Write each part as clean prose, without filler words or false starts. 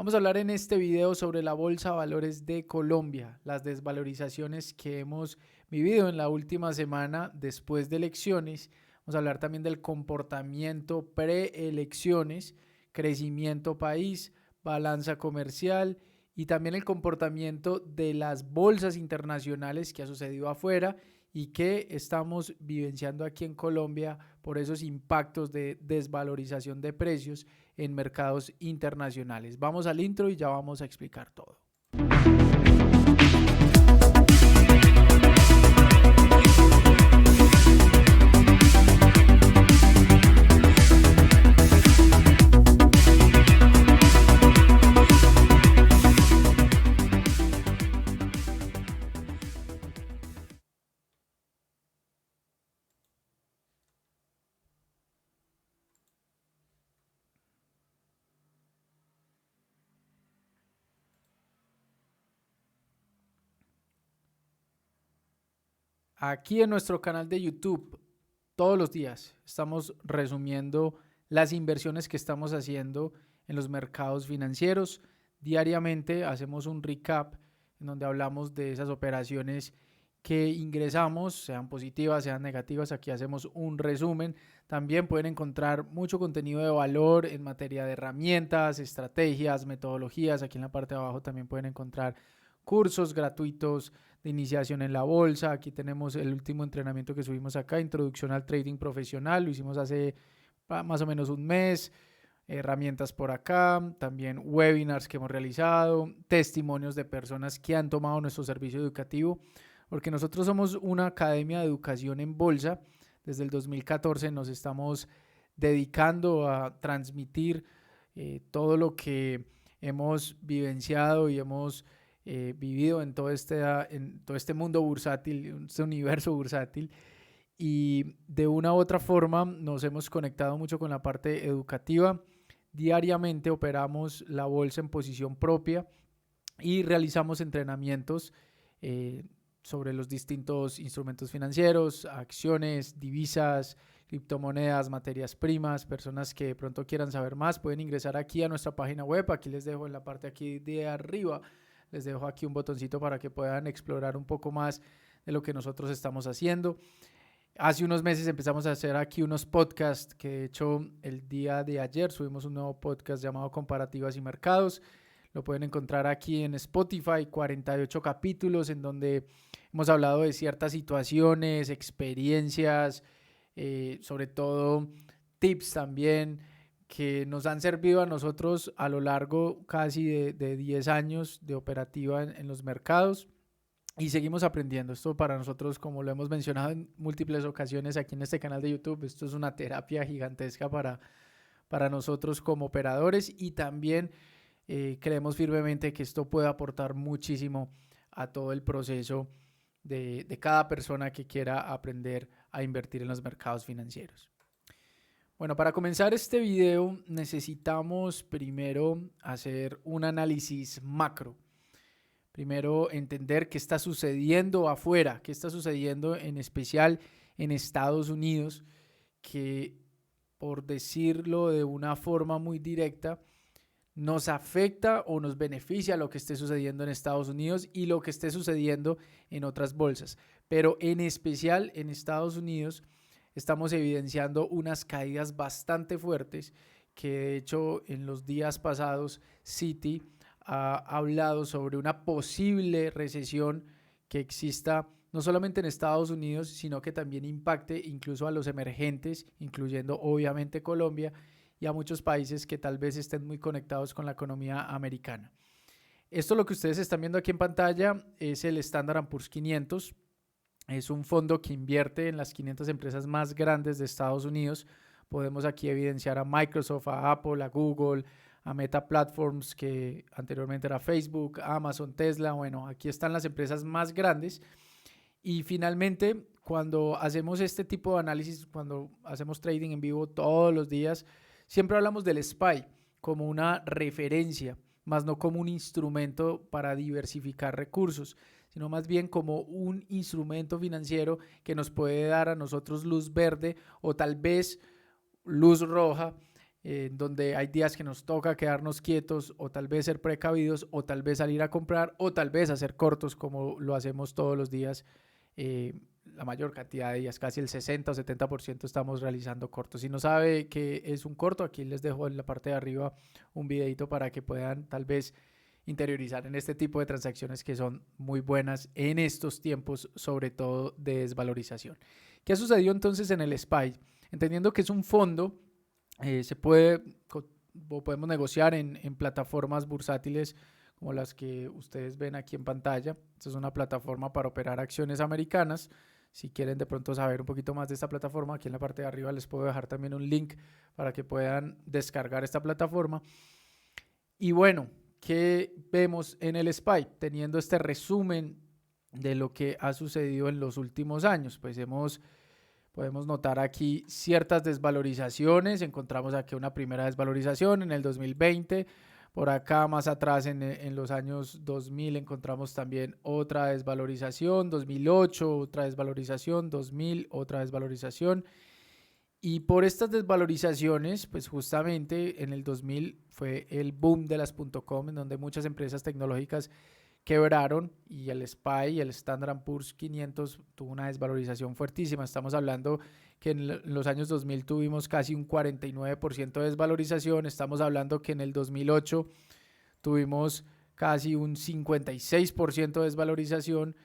Vamos a hablar en este video sobre la Bolsa de Valores de Colombia, las desvalorizaciones que hemos vivido en la última semana después de elecciones. Vamos a hablar también del comportamiento preelecciones, crecimiento país, balanza comercial y también el comportamiento de las bolsas internacionales que ha sucedido afuera y que estamos vivenciando aquí en Colombia por esos impactos de desvalorización de precios en mercados internacionales. Vamos al intro y ya vamos a explicar todo. Aquí en nuestro canal de YouTube, todos los días estamos resumiendo las inversiones que estamos haciendo en los mercados financieros. Diariamente hacemos un recap en donde hablamos de esas operaciones que ingresamos, sean positivas, sean negativas. Aquí hacemos un resumen. También pueden encontrar mucho contenido de valor en materia de herramientas, estrategias, metodologías. Aquí en la parte de abajo también pueden encontrar cursos gratuitos de iniciación en la bolsa. Aquí tenemos el último entrenamiento que subimos acá, Introducción al Trading Profesional. Lo hicimos hace más o menos un mes. Herramientas por acá, también webinars que hemos realizado, testimonios de personas que han tomado nuestro servicio educativo, porque nosotros somos una academia de educación en bolsa. Desde el 2014 nos estamos dedicando a transmitir todo lo que hemos vivenciado y hemos vivido en todo este mundo bursátil, este universo bursátil, y de una u otra forma nos hemos conectado mucho con la parte educativa. Diariamente operamos la bolsa en posición propia y realizamos entrenamientos sobre los distintos instrumentos financieros, acciones, divisas, criptomonedas, materias primas. Personas que de pronto quieran saber más pueden ingresar aquí a nuestra página web. Aquí les dejo en la parte aquí de arriba, les dejo aquí un botoncito para que puedan explorar un poco más de lo que nosotros estamos haciendo. Hace unos meses empezamos a hacer aquí unos podcasts que de hecho el día de ayer subimos un nuevo podcast llamado Comparativas y Mercados. Lo pueden encontrar aquí en Spotify, 48 capítulos en donde hemos hablado de ciertas situaciones, experiencias, sobre todo tips también que nos han servido a nosotros a lo largo casi de 10 años de operativa en los mercados. Y seguimos aprendiendo. Esto para nosotros, como lo hemos mencionado en múltiples ocasiones aquí en este canal de YouTube, esto es una terapia gigantesca para nosotros como operadores, y también creemos firmemente que esto puede aportar muchísimo a todo el proceso de cada persona que quiera aprender a invertir en los mercados financieros. Bueno, para comenzar este video necesitamos primero hacer un análisis macro. Primero, entender qué está sucediendo afuera, qué está sucediendo en especial en Estados Unidos, que por decirlo de una forma muy directa, nos afecta o nos beneficia lo que esté sucediendo en Estados Unidos y lo que esté sucediendo en otras bolsas. Pero en especial en Estados Unidos estamos evidenciando unas caídas bastante fuertes que de hecho en los días pasados Citi ha hablado sobre una posible recesión que exista no solamente en Estados Unidos, sino que también impacte incluso a los emergentes, incluyendo obviamente Colombia y a muchos países que tal vez estén muy conectados con la economía americana. Esto, lo que ustedes están viendo aquí en pantalla, es el Standard & Poor's 500. Es un fondo que invierte en las 500 empresas más grandes de Estados Unidos. Podemos aquí evidenciar a Microsoft, a Apple, a Google, a Meta Platforms, que anteriormente era Facebook, Amazon, Tesla. Bueno, aquí están las empresas más grandes. Y finalmente, cuando hacemos este tipo de análisis, cuando hacemos trading en vivo todos los días, siempre hablamos del SPY como una referencia, más no como un instrumento para diversificar recursos, sino más bien como un instrumento financiero que nos puede dar a nosotros luz verde o tal vez luz roja donde hay días que nos toca quedarnos quietos o tal vez ser precavidos o tal vez salir a comprar o tal vez hacer cortos como lo hacemos todos los días. La mayor cantidad de días, casi el 60 o 70% estamos realizando cortos. Si no sabe qué es un corto, aquí les dejo en la parte de arriba un videito para que puedan tal vez interiorizar en este tipo de transacciones que son muy buenas en estos tiempos, sobre todo de desvalorización. ¿Qué ha sucedido entonces en el SPY? Entendiendo que es un fondo, se puede o podemos negociar en plataformas bursátiles como las que ustedes ven aquí en pantalla. Esta es una plataforma para operar acciones americanas. Si quieren de pronto saber un poquito más de esta plataforma, aquí en la parte de arriba les puedo dejar también un link para que puedan descargar esta plataforma. Y bueno, ¿qué vemos en el SPY? Teniendo este resumen de lo que ha sucedido en los últimos años, pues podemos notar aquí ciertas desvalorizaciones. Encontramos aquí una primera desvalorización en el 2020. Por acá más atrás en los años 2000 encontramos también otra desvalorización, 2008 otra desvalorización, 2000 otra desvalorización. Y por estas desvalorizaciones, pues justamente en el 2000 fue el boom de las .com, en donde muchas empresas tecnológicas quebraron y el SPY, el Standard & Poor's 500, tuvo una desvalorización fuertísima. Estamos hablando que en los años 2000 tuvimos casi un 49% de desvalorización. Estamos hablando que en el 2008 tuvimos casi un 56% de desvalorización.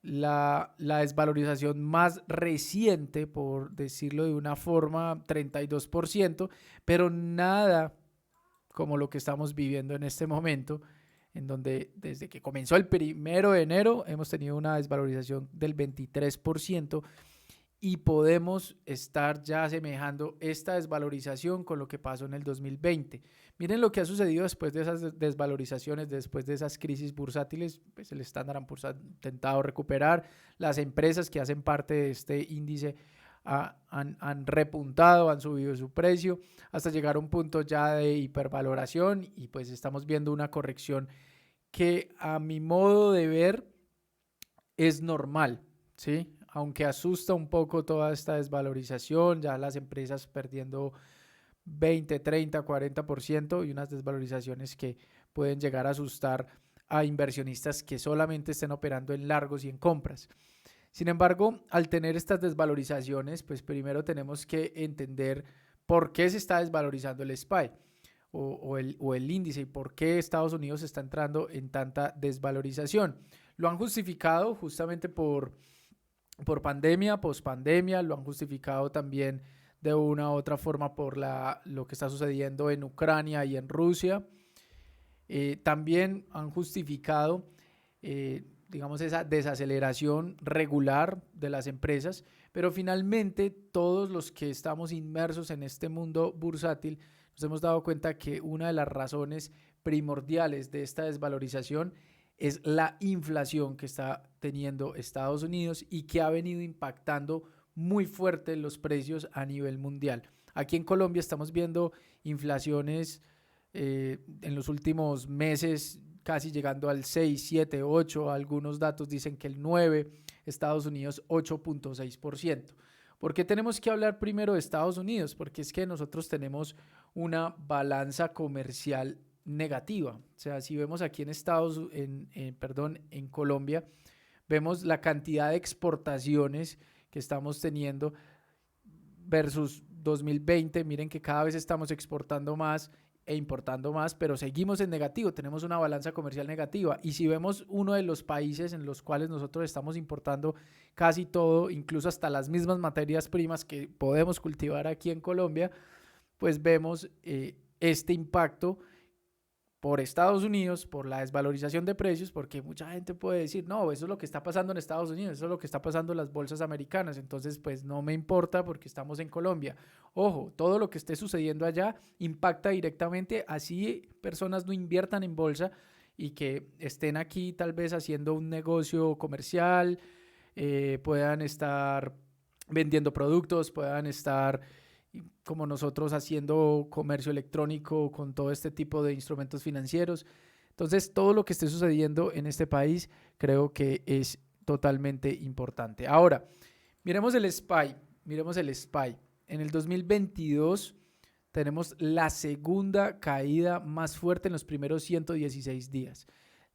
La desvalorización más reciente, por decirlo de una forma, 32%, pero nada como lo que estamos viviendo en este momento, en donde desde que comenzó el 1 de enero hemos tenido una desvalorización del 23% y podemos estar ya asemejando esta desvalorización con lo que pasó en el 2020. Miren lo que ha sucedido después de esas desvalorizaciones, después de esas crisis bursátiles. Pues el Standard & Poor's ha intentado recuperar, las empresas que hacen parte de este índice han repuntado, han subido su precio hasta llegar a un punto ya de hipervaloración y pues estamos viendo una corrección que a mi modo de ver es normal, ¿sí? Aunque asusta un poco toda esta desvalorización, ya las empresas perdiendo 20, 30, 40% y unas desvalorizaciones que pueden llegar a asustar a inversionistas que solamente estén operando en largos y en compras. Sin embargo, al tener estas desvalorizaciones, pues primero tenemos que entender por qué se está desvalorizando el SPY o el índice y por qué Estados Unidos está entrando en tanta desvalorización. Lo han justificado justamente por pandemia, pospandemia, lo han justificado también de una u otra forma por lo que está sucediendo en Ucrania y en Rusia. También han justificado, digamos, esa desaceleración regular de las empresas, pero finalmente todos los que estamos inmersos en este mundo bursátil nos hemos dado cuenta que una de las razones primordiales de esta desvalorización es la inflación que está teniendo Estados Unidos y que ha venido impactando muy fuerte los precios a nivel mundial. Aquí en Colombia estamos viendo inflaciones en los últimos meses casi llegando al 6, 7, 8, algunos datos dicen que el 9, Estados Unidos 8.6%. ¿Por qué tenemos que hablar primero de Estados Unidos? Porque es que nosotros tenemos una balanza comercial negativa. O sea, si vemos aquí en Colombia, vemos la cantidad de exportaciones que estamos teniendo versus 2020. Miren que cada vez estamos exportando más e importando más, pero seguimos en negativo, tenemos una balanza comercial negativa. Y si vemos uno de los países en los cuales nosotros estamos importando casi todo, incluso hasta las mismas materias primas que podemos cultivar aquí en Colombia, pues vemos este impacto por Estados Unidos, por la desvalorización de precios, porque mucha gente puede decir, no, eso es lo que está pasando en Estados Unidos, eso es lo que está pasando en las bolsas americanas, entonces pues no me importa porque estamos en Colombia. Ojo, todo lo que esté sucediendo allá impacta directamente, así personas no inviertan en bolsa y que estén aquí tal vez haciendo un negocio comercial, puedan estar vendiendo productos, puedan estar como nosotros haciendo comercio electrónico con todo este tipo de instrumentos financieros. Entonces, todo lo que esté sucediendo en este país creo que es totalmente importante. Ahora, miremos el SPY. En el 2022 tenemos la segunda caída más fuerte en los primeros 116 días.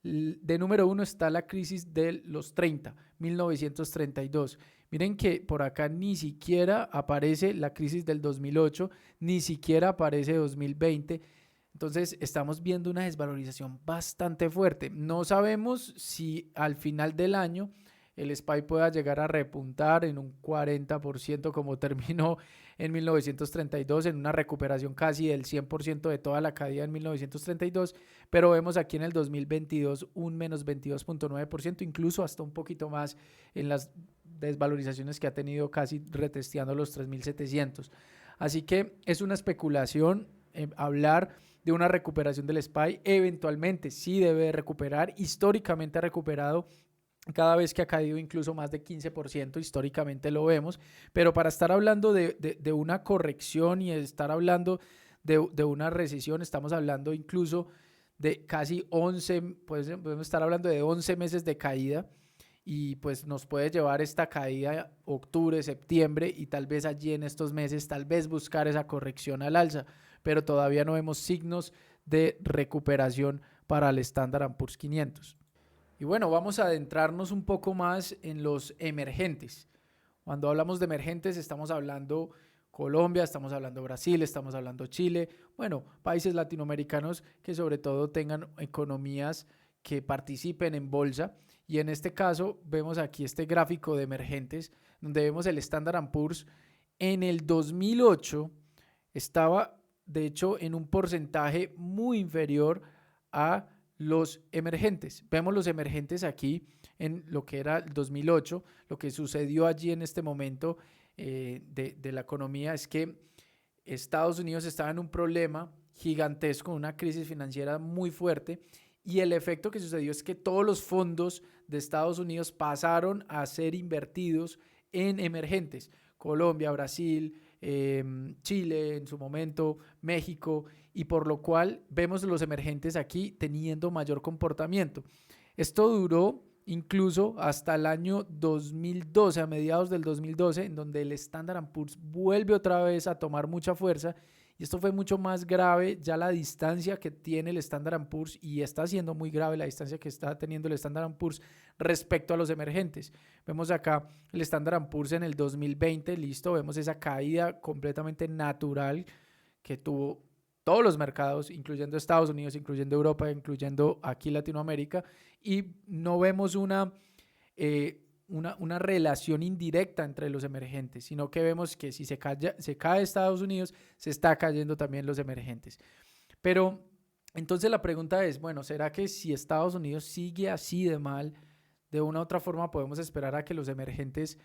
De número 1 está la crisis de los 30, 1932. Miren que por acá ni siquiera aparece la crisis del 2008, ni siquiera aparece 2020. Entonces estamos viendo una desvalorización bastante fuerte. No sabemos si al final del año el SPY pueda llegar a repuntar en un 40% como terminó en 1932, en una recuperación casi del 100% de toda la caída en 1932, pero vemos aquí en el 2022 un menos 22.9%, incluso hasta un poquito más en las desvalorizaciones que ha tenido, casi retesteando los 3.700. Así que es una especulación hablar de una recuperación del SPY. Eventualmente sí debe recuperar, históricamente ha recuperado cada vez que ha caído incluso más de 15%, históricamente lo vemos, pero para estar hablando de una corrección y estar hablando de una recesión, estamos hablando incluso de casi 11, podemos estar hablando de 11 meses de caída, y pues nos puede llevar esta caída octubre, septiembre, y tal vez allí en estos meses, tal vez buscar esa corrección al alza, pero todavía no vemos signos de recuperación para el Standard & Poor's 500. Y bueno, vamos a adentrarnos un poco más en los emergentes. Cuando hablamos de emergentes estamos hablando Colombia, estamos hablando Brasil, estamos hablando Chile, bueno, países latinoamericanos que sobre todo tengan economías que participen en bolsa. Y en este caso vemos aquí este gráfico de emergentes donde vemos el Standard & Poor's en el 2008 estaba de hecho en un porcentaje muy inferior a los emergentes. Vemos los emergentes aquí en lo que era el 2008. Lo que sucedió allí en este momento de la economía es que Estados Unidos estaba en un problema gigantesco, una crisis financiera muy fuerte, y el efecto que sucedió es que todos los fondos de Estados Unidos pasaron a ser invertidos en emergentes. Colombia, Brasil, Chile en su momento, México, y por lo cual vemos los emergentes aquí teniendo mayor comportamiento. Esto duró incluso hasta el año 2012, a mediados del 2012, en donde el Standard & Poor's vuelve otra vez a tomar mucha fuerza, y esto fue mucho más grave ya la distancia que tiene el Standard & Poor's, y está siendo muy grave la distancia que está teniendo el Standard & Poor's respecto a los emergentes. Vemos acá el Standard & Poor's en el 2020, listo, vemos esa caída completamente natural que tuvo todos los mercados, incluyendo Estados Unidos, incluyendo Europa, incluyendo aquí Latinoamérica, y no vemos una relación indirecta entre los emergentes, sino que vemos que si se cae Estados Unidos, se está cayendo también los emergentes. Pero entonces la pregunta es, bueno, ¿será que si Estados Unidos sigue así de mal, de una u otra forma podemos esperar a que los emergentes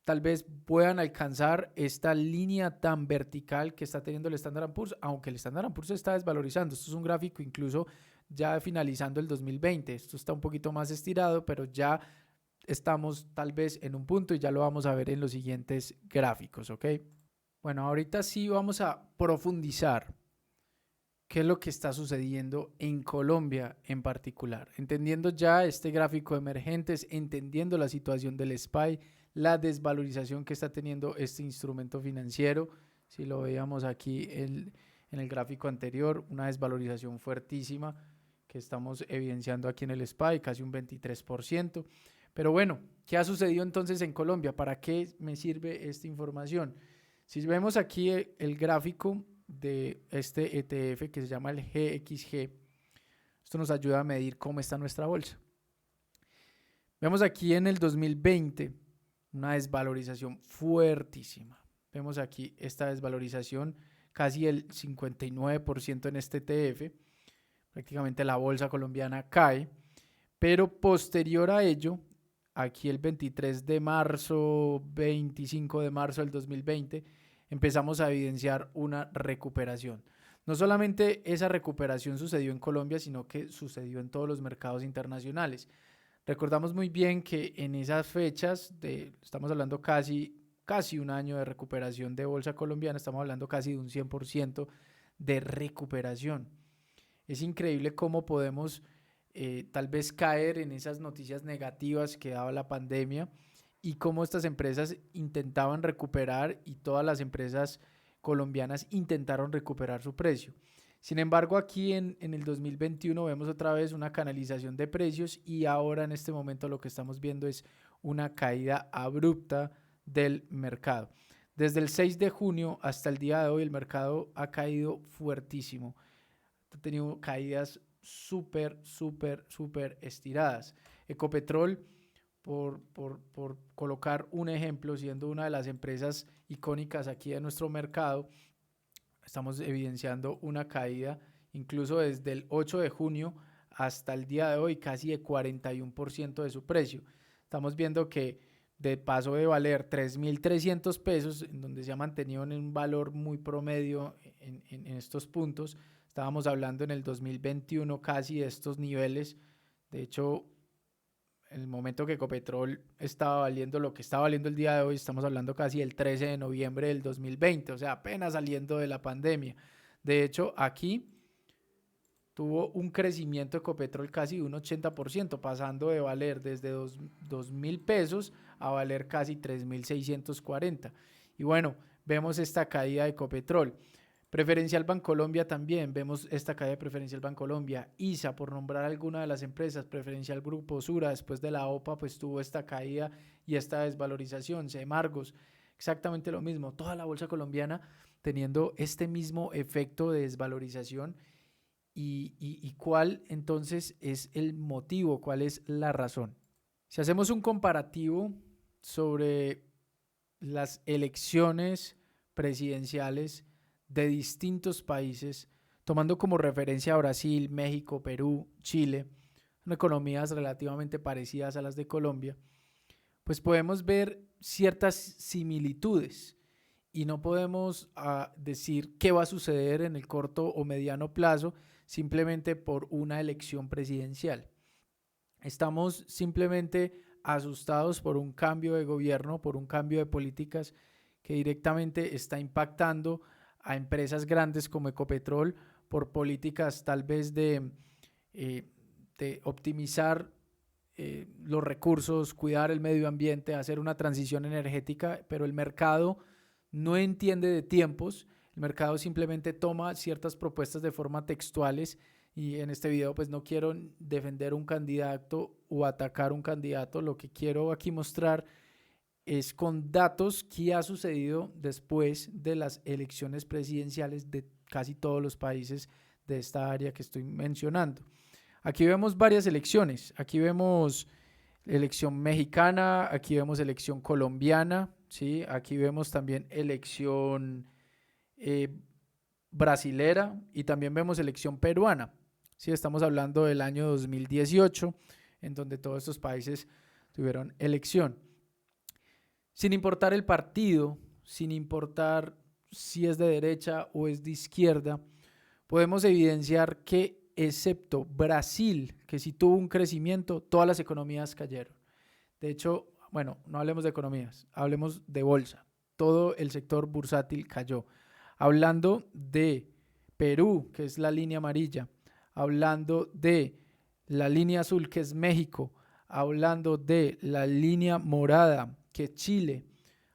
tal vez puedan alcanzar esta línea tan vertical que está teniendo el Standard & Poor's, aunque el Standard & Poor's se está desvalorizando? Esto es un gráfico incluso ya finalizando el 2020, esto está un poquito más estirado, pero ya estamos tal vez en un punto y ya lo vamos a ver en los siguientes gráficos, ¿ok? Bueno, ahorita sí vamos a profundizar qué es lo que está sucediendo en Colombia en particular, entendiendo ya este gráfico de emergentes, entendiendo la situación del SPY, la desvalorización que está teniendo este instrumento financiero. Si lo veíamos aquí en el gráfico anterior, una desvalorización fuertísima que estamos evidenciando aquí en el SPY, casi un 23%. Pero bueno, ¿qué ha sucedido entonces en Colombia? ¿Para qué me sirve esta información? Si vemos aquí el gráfico de este ETF que se llama el GXG, esto nos ayuda a medir cómo está nuestra bolsa. Vemos aquí en el 2020 una desvalorización fuertísima. Vemos aquí esta desvalorización, casi el 59% en este ETF. Prácticamente la bolsa colombiana cae, pero posterior a ello, aquí el 23 de marzo, 25 de marzo del 2020, empezamos a evidenciar una recuperación. No solamente esa recuperación sucedió en Colombia, sino que sucedió en todos los mercados internacionales. Recordamos muy bien que en esas fechas, estamos hablando casi un año de recuperación de bolsa colombiana, estamos hablando casi de un 100% de recuperación. Es increíble cómo podemos tal vez caer en esas noticias negativas que daba la pandemia y cómo estas empresas intentaban recuperar, y todas las empresas colombianas intentaron recuperar su precio. Sin embargo, aquí en el 2021 vemos otra vez una canalización de precios y ahora en este momento lo que estamos viendo es una caída abrupta del mercado. Desde el 6 de junio hasta el día de hoy el mercado ha caído fuertísimo. Ha tenido caídas súper estiradas. Ecopetrol, por colocar un ejemplo, siendo una de las empresas icónicas aquí de nuestro mercado, estamos evidenciando una caída incluso desde el 8 de junio hasta el día de hoy casi de 41% de su precio. Estamos viendo que de paso de valer 3.300 pesos, en donde se ha mantenido en un valor muy promedio en estos puntos, estábamos hablando en el 2021 casi de estos niveles. De hecho, en el momento que Ecopetrol estaba valiendo lo que está valiendo el día de hoy, estamos hablando casi el 13 de noviembre del 2020, o sea, apenas saliendo de la pandemia. De hecho, aquí tuvo un crecimiento de Ecopetrol casi de un 80%, pasando de valer desde 2.000 pesos a valer casi 3.640. Y bueno, vemos esta caída de Ecopetrol. Preferencial Bancolombia también, vemos esta caída de Preferencial Bancolombia. ISA, por nombrar alguna de las empresas, Preferencial Grupo Sura, después de la OPA, pues tuvo esta caída y esta desvalorización. Semargos, exactamente lo mismo. Toda la bolsa colombiana teniendo este mismo efecto de desvalorización. ¿Y cuál entonces es el motivo? ¿Cuál es la razón? Si hacemos un comparativo sobre las elecciones presidenciales de distintos países, tomando como referencia a Brasil, México, Perú, Chile, son economías relativamente parecidas a las de Colombia, pues podemos ver ciertas similitudes y no podemos decir qué va a suceder en el corto o mediano plazo simplemente por una elección presidencial. Estamos simplemente asustados por un cambio de gobierno, por un cambio de políticas que directamente está impactando a empresas grandes como Ecopetrol por políticas tal vez de optimizar los recursos, cuidar el medio ambiente, hacer una transición energética, pero el mercado no entiende de tiempos, el mercado simplemente toma ciertas propuestas de forma textuales y en este video pues no quiero defender un candidato o atacar un candidato, lo que quiero aquí mostrar es con datos qué ha sucedido después de las elecciones presidenciales de casi todos los países de esta área que estoy mencionando. Aquí vemos varias elecciones, aquí vemos elección mexicana, aquí vemos elección colombiana, ¿sí? Aquí vemos también elección brasilera y también vemos elección peruana. ¿Sí? Estamos hablando del año 2018, en donde todos estos países tuvieron elección. Sin importar el partido, sin importar si es de derecha o es de izquierda, podemos evidenciar que excepto Brasil, que sí tuvo un crecimiento, todas las economías cayeron. De hecho, bueno, no hablemos de economías, hablemos de bolsa. Todo el sector bursátil cayó. Hablando de Perú, que es la línea amarilla, hablando de la línea azul, que es México, hablando de la línea morada, que es Chile.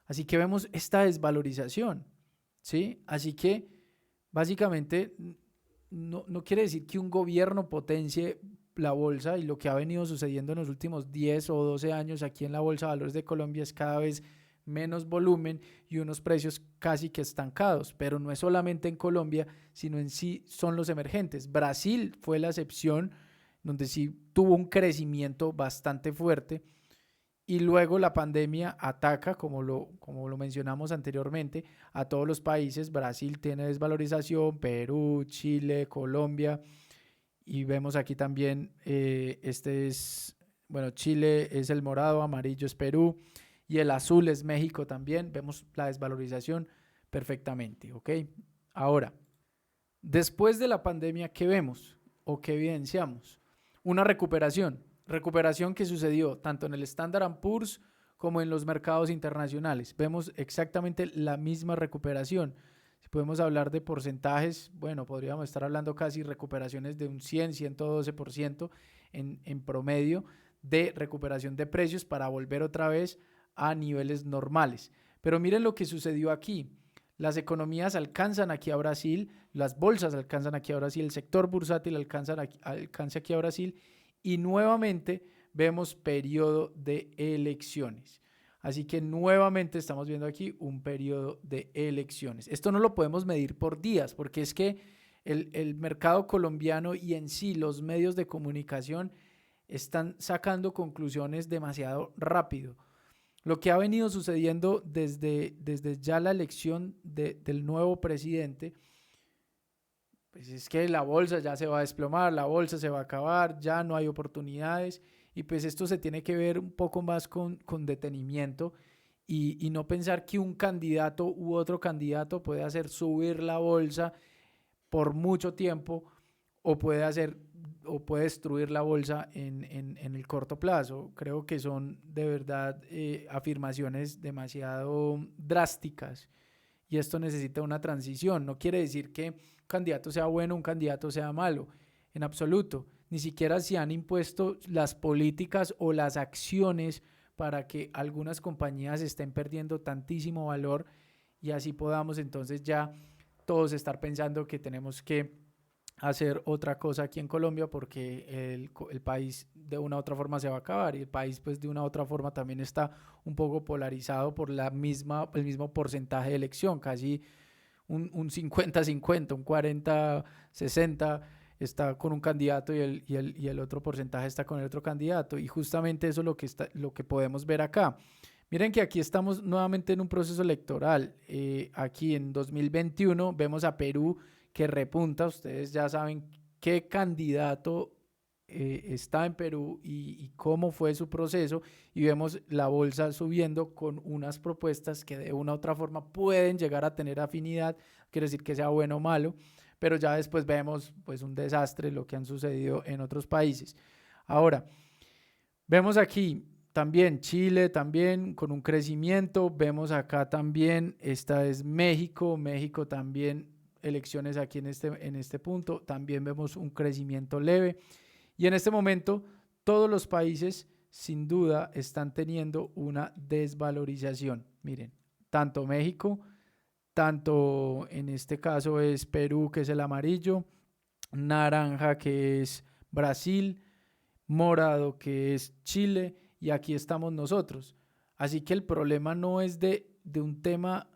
Así que vemos esta desvalorización, ¿sí? Así que básicamente no quiere decir que un gobierno potencie la bolsa, y lo que ha venido sucediendo en los últimos 10 o 12 años aquí en la Bolsa de Valores de Colombia es cada vez menos volumen y unos precios casi que estancados, pero no es solamente en Colombia, sino en sí son los emergentes. Brasil fue la excepción, donde sí tuvo un crecimiento bastante fuerte, y luego la pandemia ataca, como lo mencionamos anteriormente, a todos los países. Brasil tiene desvalorización, Perú, Chile, Colombia, y vemos aquí también, Chile es el morado, amarillo es Perú, y el azul es México también. Vemos la desvalorización perfectamente, ¿ok? Ahora, después de la pandemia, ¿qué vemos o qué evidenciamos? Una recuperación que sucedió tanto en el Standard & Poor's como en los mercados internacionales. Vemos exactamente la misma recuperación. Si podemos hablar de porcentajes, bueno, podríamos estar hablando casi recuperaciones de un 100, 112% en promedio de recuperación de precios para volver otra vez a niveles normales. Pero miren lo que sucedió aquí. las economías alcanzan aquí a Brasil, las bolsas alcanzan aquí a Brasil, el sector bursátil alcanza aquí a Brasil y nuevamente vemos periodo de elecciones. Así que nuevamente estamos viendo aquí un periodo de elecciones. Esto no lo podemos medir por días porque es que el mercado colombiano y en sí los medios de comunicación están sacando conclusiones demasiado rápido. Lo que ha venido sucediendo desde ya la elección del nuevo presidente, pues es que la bolsa ya se va a desplomar, la bolsa se va a acabar, ya no hay oportunidades y pues esto se tiene que ver un poco más con detenimiento y no pensar que un candidato u otro candidato puede hacer subir la bolsa por mucho tiempo o puede destruir la bolsa en el corto plazo. Creo que son de verdad afirmaciones demasiado drásticas y esto necesita una transición. No quiere decir que un candidato sea bueno, un candidato sea malo, en absoluto. Ni siquiera se han impuesto las políticas o las acciones para que algunas compañías estén perdiendo tantísimo valor y así podamos entonces ya todos estar pensando que tenemos que hacer otra cosa aquí en Colombia porque el país de una u otra forma se va a acabar y el país pues de una u otra forma también está un poco polarizado por el mismo porcentaje de elección, casi un 50-50, un 40-60 está con un candidato y el otro porcentaje está con el otro candidato y justamente eso es lo que podemos ver acá. Miren que aquí estamos nuevamente en un proceso electoral. Aquí en 2021 vemos a Perú que repunta. Ustedes ya saben qué candidato está en Perú y cómo fue su proceso. Y vemos la bolsa subiendo con unas propuestas que de una u otra forma pueden llegar a tener afinidad. Quiere decir que sea bueno o malo. Pero ya después vemos pues un desastre lo que han sucedido en otros países. Ahora, vemos aquí también Chile, también con un crecimiento. Vemos acá también, esta es México. México también, elecciones aquí en este punto. También vemos un crecimiento leve. Y en este momento, todos los países, sin duda, están teniendo una desvalorización. Miren, tanto México, tanto en este caso es Perú, que es el amarillo, naranja, que es Brasil, morado, que es Chile, y aquí estamos nosotros. Así que el problema no es de un tema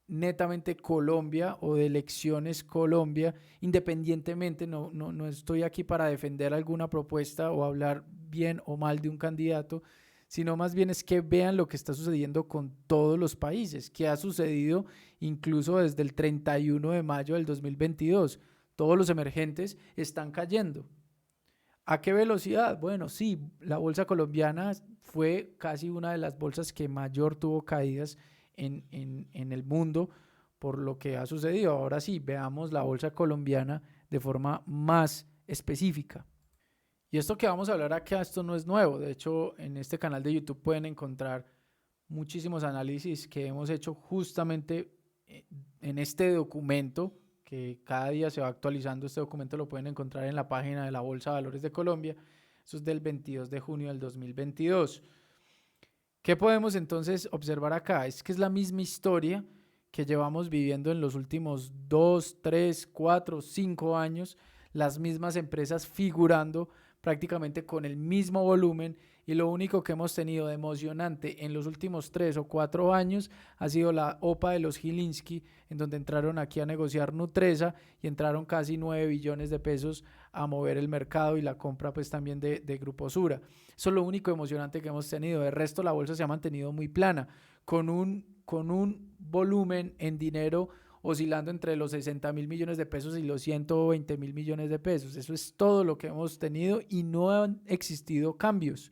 netamente Colombia o de elecciones Colombia, independientemente, no estoy aquí para defender alguna propuesta o hablar bien o mal de un candidato, sino más bien es que vean lo que está sucediendo con todos los países, que ha sucedido incluso desde el 31 de mayo del 2022. Todos los emergentes están cayendo. ¿A qué velocidad? Bueno, sí, la bolsa colombiana fue casi una de las bolsas que mayor tuvo caídas en el mundo por lo que ha sucedido. Ahora sí, veamos la bolsa colombiana de forma más específica. Y esto que vamos a hablar acá, esto no es nuevo. De hecho, en este canal de YouTube pueden encontrar muchísimos análisis que hemos hecho justamente en este documento, que cada día se va actualizando. Este documento lo pueden encontrar en la página de la Bolsa de Valores de Colombia. Eso es del 22 de junio del 2022. ¿Qué podemos entonces observar acá? Es que es la misma historia que llevamos viviendo en los últimos 2, 3, 4, 5 años, las mismas empresas figurando prácticamente con el mismo volumen y lo único que hemos tenido de emocionante en los últimos 3 o 4 años ha sido la OPA de los Gilinski, en donde entraron aquí a negociar Nutresa y entraron casi 9 billones de pesos a mover el mercado y la compra pues también de Grupo Sura. Eso es lo único emocionante que hemos tenido. De resto la bolsa se ha mantenido muy plana, con un volumen en dinero oscilando entre los 60.000 millones de pesos y los 120.000 millones de pesos. Eso es todo lo que hemos tenido y no han existido cambios,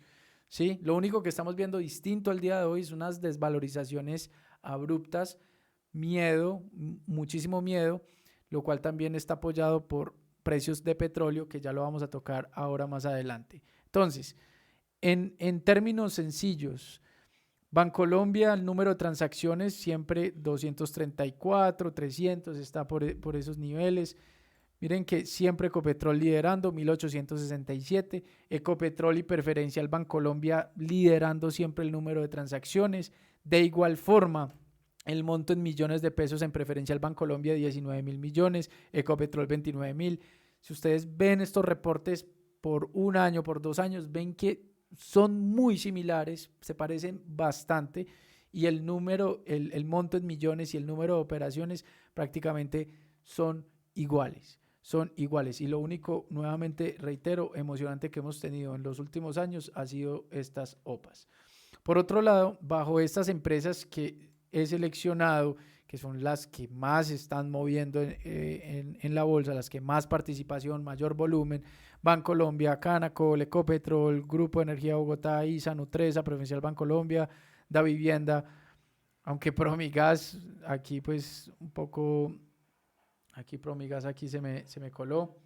¿sí? Lo único que estamos viendo distinto al día de hoy son unas desvalorizaciones abruptas, miedo, muchísimo miedo, lo cual también está apoyado por precios de petróleo, que ya lo vamos a tocar ahora más adelante. Entonces, en términos sencillos, Bancolombia, el número de transacciones siempre 234, 300, está por esos niveles. Miren que siempre Ecopetrol liderando, 1867. Ecopetrol y Preferencial Bancolombia liderando siempre el número de transacciones. De igual forma, El monto en millones de pesos en Preferencial Bancolombia, 19.000 millones, Ecopetrol, 29.000. Si ustedes ven estos reportes por un año, por 2 años, ven que son muy similares, se parecen bastante y el número, el monto en millones y el número de operaciones prácticamente son iguales. Son iguales y lo único, nuevamente reitero, emocionante que hemos tenido en los últimos años ha sido estas OPAs. Por otro lado, bajo estas empresas que he seleccionado, que son las que más se están moviendo en la bolsa, las que más participación, mayor volumen, Bancolombia, Canacol, Ecopetrol, Grupo Energía Bogotá, ISA, Nutresa, Provincial Bancolombia, Davivienda, aunque Promigas, aquí pues un poco, aquí Promigas aquí se me coló.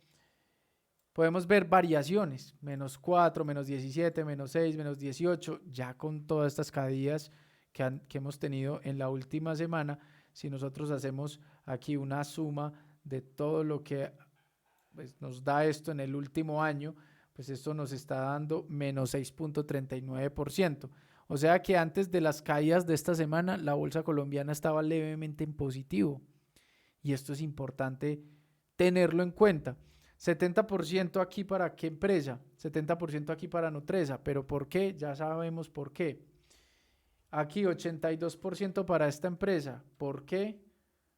Podemos ver variaciones, -4, -17, -6, -18, ya con todas estas caídas que hemos tenido en la última semana. Si nosotros hacemos aquí una suma de todo lo que pues, nos da esto en el último año, pues esto nos está dando -6.39%. O sea que antes de las caídas de esta semana, la bolsa colombiana estaba levemente en positivo. Y esto es importante tenerlo en cuenta. 70% aquí para qué empresa, 70% aquí para Nutresa, pero ¿por qué? Ya sabemos por qué. Aquí 82% para esta empresa, ¿por qué?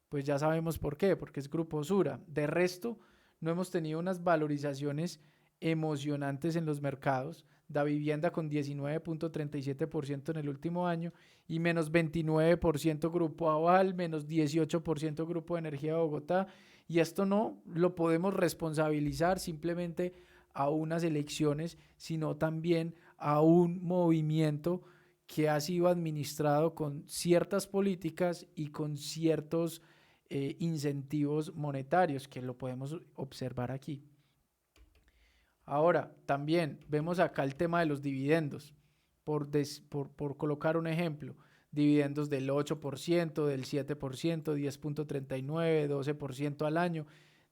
Pues ya sabemos por qué, porque es Grupo Sura. De resto, no hemos tenido unas valorizaciones emocionantes en los mercados. Davivienda con 19.37% en el último año y -29% Grupo Aval, -18% Grupo Energía Bogotá. Y esto no lo podemos responsabilizar simplemente a unas elecciones, sino también a un movimiento que ha sido administrado con ciertas políticas y con ciertos incentivos monetarios, que lo podemos observar aquí. Ahora, también vemos acá el tema de los dividendos, por colocar un ejemplo, dividendos del 8%, del 7%, 10.39%, 12% al año,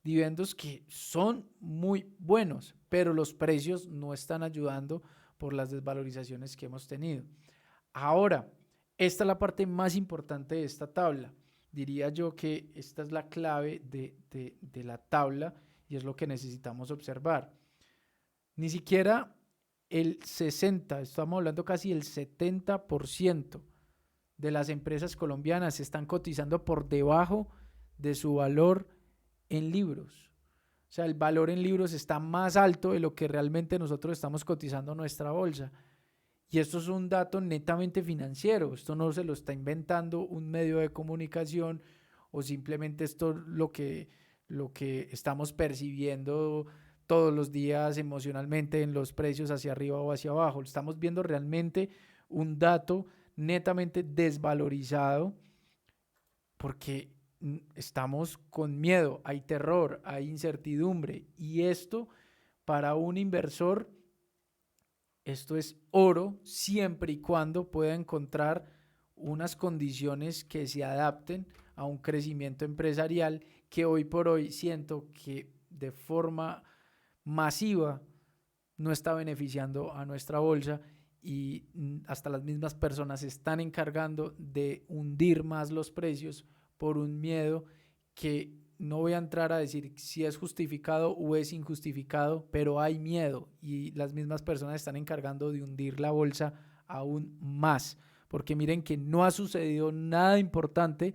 dividendos que son muy buenos, pero los precios no están ayudando por las desvalorizaciones que hemos tenido. Ahora, esta es la parte más importante de esta tabla. Diría yo que esta es la clave de la tabla y es lo que necesitamos observar. Ni siquiera el 60, estamos hablando casi el 70% de las empresas colombianas están cotizando por debajo de su valor en libros. O sea, el valor en libros está más alto de lo que realmente nosotros estamos cotizando en nuestra bolsa. Y esto es un dato netamente financiero, esto no se lo está inventando un medio de comunicación o simplemente esto lo que estamos percibiendo todos los días emocionalmente en los precios hacia arriba o hacia abajo. Estamos viendo realmente un dato netamente desvalorizado porque estamos con miedo, hay terror, hay incertidumbre y esto para un inversor, esto es oro siempre y cuando pueda encontrar unas condiciones que se adapten a un crecimiento empresarial que hoy por hoy siento que de forma masiva no está beneficiando a nuestra bolsa y hasta las mismas personas se están encargando de hundir más los precios por un miedo que no voy a entrar a decir si es justificado o es injustificado, pero hay miedo y las mismas personas están encargando de hundir la bolsa aún más, porque miren que no ha sucedido nada importante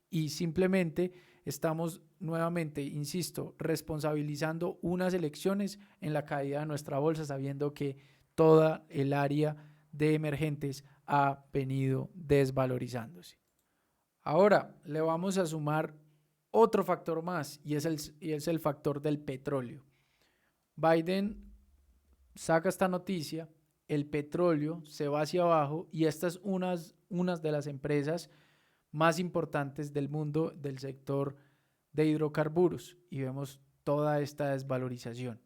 y simplemente estamos nuevamente, insisto, responsabilizando unas elecciones en la caída de nuestra bolsa, sabiendo que toda el área de emergentes ha venido desvalorizándose. Ahora le vamos a sumar otro factor más y es el factor del petróleo. Biden saca esta noticia, el petróleo se va hacia abajo y esta es una de las empresas más importantes del mundo del sector de hidrocarburos y vemos toda esta desvalorización.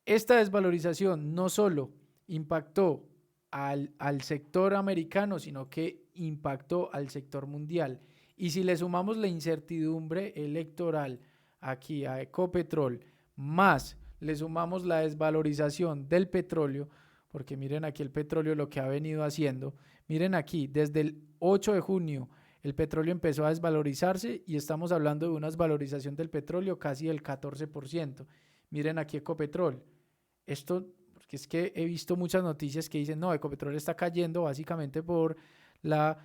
Esta desvalorización no solo impactó al sector americano, sino que impactó al sector mundial. Y si le sumamos la incertidumbre electoral aquí a Ecopetrol, más le sumamos la desvalorización del petróleo, porque miren aquí el petróleo lo que ha venido haciendo, miren aquí, desde el 8 de junio El petróleo empezó a desvalorizarse y estamos hablando de una desvalorización del petróleo casi del 14%. Miren aquí Ecopetrol. Esto, porque es que he visto muchas noticias que dicen, no, Ecopetrol está cayendo básicamente por la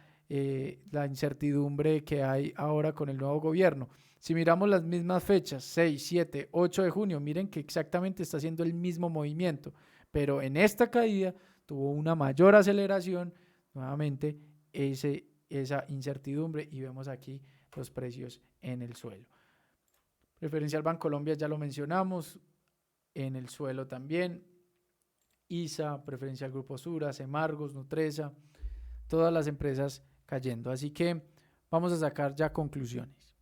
incertidumbre que hay ahora con el nuevo gobierno. Si miramos las mismas fechas, 6, 7, 8 de junio, miren que exactamente está haciendo el mismo movimiento, pero en esta caída tuvo una mayor aceleración, nuevamente esa incertidumbre, y vemos aquí los precios en el suelo. Preferencial Bancolombia ya lo mencionamos, en el suelo también. ISA, Preferencial Grupo Sura, Semargos, Nutresa, todas las empresas cayendo. Así que vamos a sacar ya conclusiones.